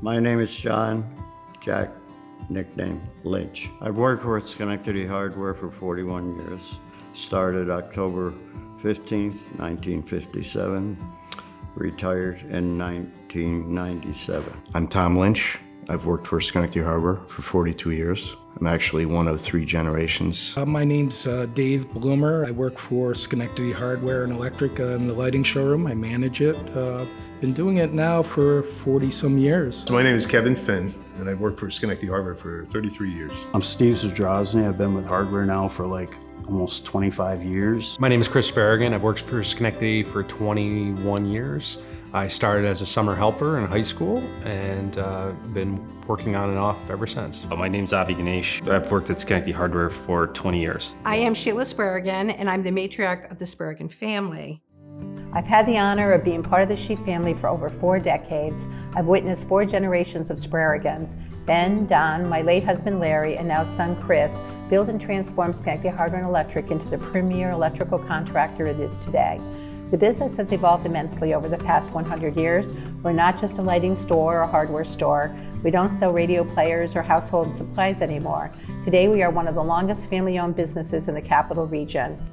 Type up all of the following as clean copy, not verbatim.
My name is John, Jack, nickname Lynch. I've worked for Schenectady Hardware for 41 years. Started October 15th, 1957. Retired in 1997. I'm Tom Lynch. I've worked for Schenectady Hardware for 42 years. I'm actually one of 3 generations. My name's Dave Bloomer. I work for Schenectady Hardware and Electric in the lighting showroom. I manage it. Been doing it now for 40-some years. My name is Kevin Finn, and I've worked for Schenectady Hardware for 33 years. I'm Steve Zdrozny. I've been with Hardware now for almost 25 years. My name is Chris Sparagan. I've worked for Schenectady for 21 years. I started as a summer helper in high school and been working on and off ever since. My name's Avi Ganesh. I've worked at Schenectady Hardware for 20 years. I am Sheila Sparagan, and I'm the matriarch of the Sparagan family. I've had the honor of being part of the Sheep family for over 4 decades. I've witnessed 4 generations of Sparagans. Ben, Don, my late husband Larry, and now son Chris build and transform Schenectady Hardware and Electric into the premier electrical contractor it is today. The business has evolved immensely over the past 100 years. We're not just a lighting store or hardware store. We don't sell radio players or household supplies anymore. Today we are one of the longest family-owned businesses in the capital region.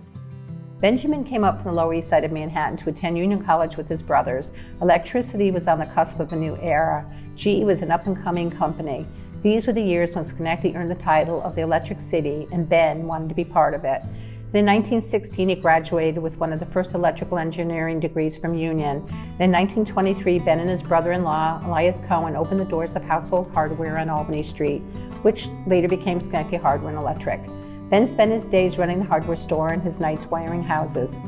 Benjamin came up from the Lower East Side of Manhattan to attend Union College with his brothers. Electricity was on the cusp of a new era. GE was an up-and-coming company. These were the years when Schenectady earned the title of the Electric City, and Ben wanted to be part of it. In 1916, he graduated with one of the first electrical engineering degrees from Union. In 1923, Ben and his brother-in-law, Elias Cohen, opened the doors of Household Hardware on Albany Street, which later became Schenectady Hardware and Electric. Ben spent his days running the hardware store and his nights wiring houses.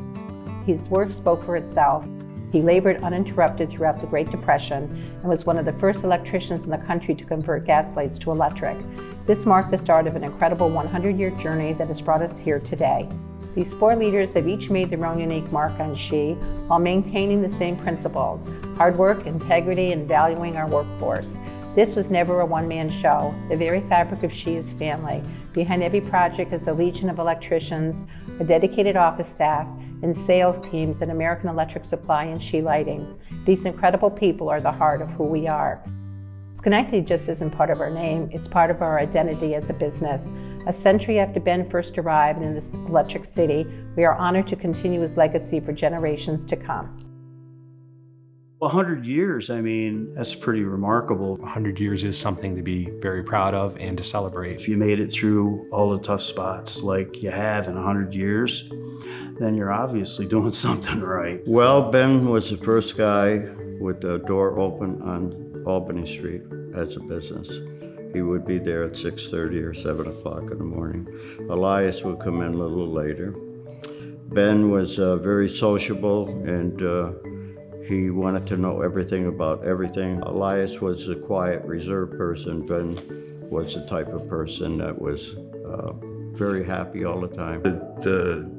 His work spoke for itself. He labored uninterrupted throughout the Great Depression and was one of the first electricians in the country to convert gas lights to electric. This marked the start of an incredible 100-year journey that has brought us here today. These 4 leaders have each made their own unique mark on SHE while maintaining the same principles: hard work, integrity, and valuing our workforce. This was never a one-man show. The very fabric of SHE is family. Behind every project is a legion of electricians, a dedicated office staff, and sales teams at American Electric Supply and SHE Lighting. These incredible people are the heart of who we are. Schenectady just isn't part of our name, it's part of our identity as a business. A century after Ben first arrived in this electric city, we are honored to continue his legacy for generations to come. 100 years, that's pretty remarkable. 100 years is something to be very proud of and to celebrate. If you made it through all the tough spots like you have in 100 years, then you're obviously doing something right. Well, Ben was the first guy with the door open on Albany Street as a business. He would be there at 6:30 or 7 o'clock in the morning. Elias would come in a little later. Ben was very sociable and he wanted to know everything about everything. Elias was a quiet, reserved person. Ben was the type of person that was very happy all the time. The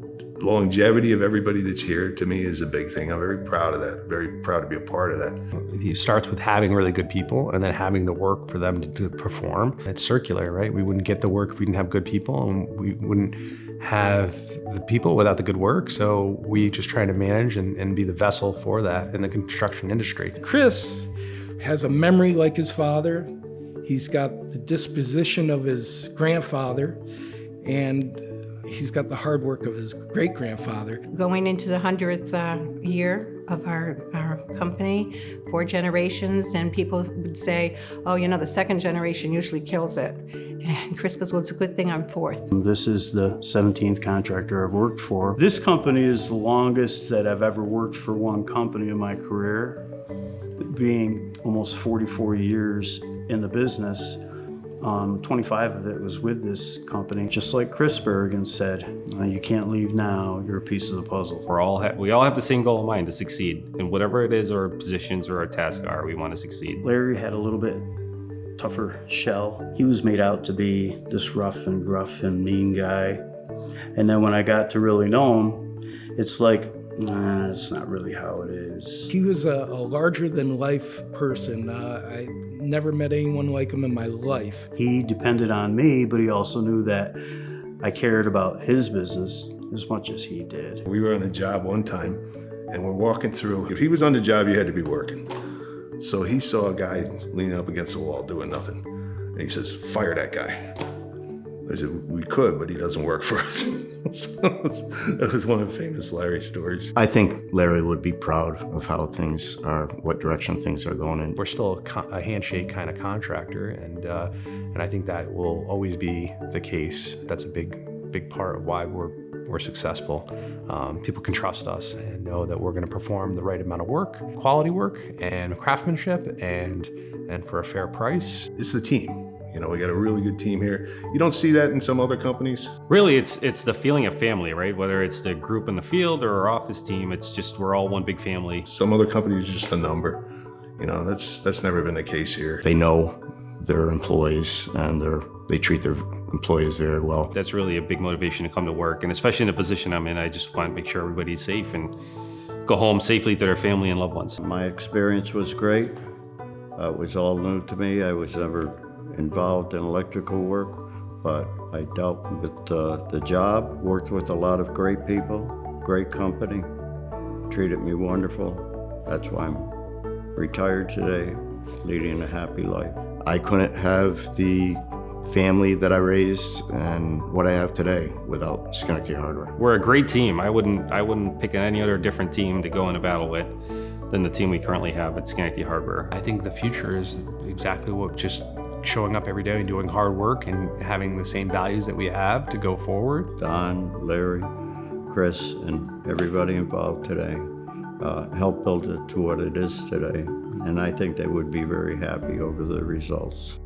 longevity of everybody that's here, to me, is a big thing. I'm very proud of that, very proud to be a part of that. It starts with having really good people and then having the work for them to perform. It's circular, right? We wouldn't get the work if we didn't have good people, and we wouldn't have the people without the good work. So we just try to manage and be the vessel for that in the construction industry. Chris has a memory like his father. He's got the disposition of his grandfather, and he's got the hard work of his great-grandfather. Going into the 100th year of our company, 4 generations, and people would say, oh, the second generation usually kills it. And Chris goes, well, it's a good thing I'm 4th. This is the 17th contractor I've worked for. This company is the longest that I've ever worked for one company in my career, being almost 44 years in the business. 25 of it was with this company. Just like Chris Sparagan said, you can't leave now, you're a piece of the puzzle. We all have the same goal in mind, to succeed. And whatever it is our positions or our tasks are, we want to succeed. Larry had a little bit tougher shell. He was made out to be this rough and gruff and mean guy. And then when I got to really know him, it's like, that's not really how it is. He was a larger-than-life person. I never met anyone like him in my life. He depended on me, but he also knew that I cared about his business as much as he did. We were on the job one time, and we're walking through. If he was on the job, you had to be working. So he saw a guy leaning up against the wall doing nothing. And he says, fire that guy. I said, we could, but he doesn't work for us. So that was one of the famous Larry stories. I think Larry would be proud of how things are, what direction things are going in. We're still a handshake kind of contractor, and I think that will always be the case. That's a big part of why we're successful. People can trust us and know that we're going to perform the right amount of work, quality work, and craftsmanship, and for a fair price. It's the team. You know, we got a really good team here. You don't see that in some other companies. Really, it's the feeling of family, right? Whether it's the group in the field or our office team, it's just we're all one big family. Some other companies are just a number. You know, that's never been the case here. They know their employees and they treat their employees very well. That's really a big motivation to come to work, and especially in the position I'm in, I just want to make sure everybody's safe and go home safely to their family and loved ones. My experience was great. It was all new to me. I was never involved in electrical work, but I dealt with the job, worked with a lot of great people, great company, treated me wonderful. That's why I'm retired today, leading a happy life. I couldn't have the family that I raised and what I have today without Schenectady Hardware. We're a great team. I wouldn't pick any other different team to go into battle with than the team we currently have at Schenectady Hardware. I think the future is exactly what just showing up every day and doing hard work and having the same values that we have to go forward. Don, Larry, Chris, and everybody involved today helped build it to what it is today. And I think they would be very happy over the results.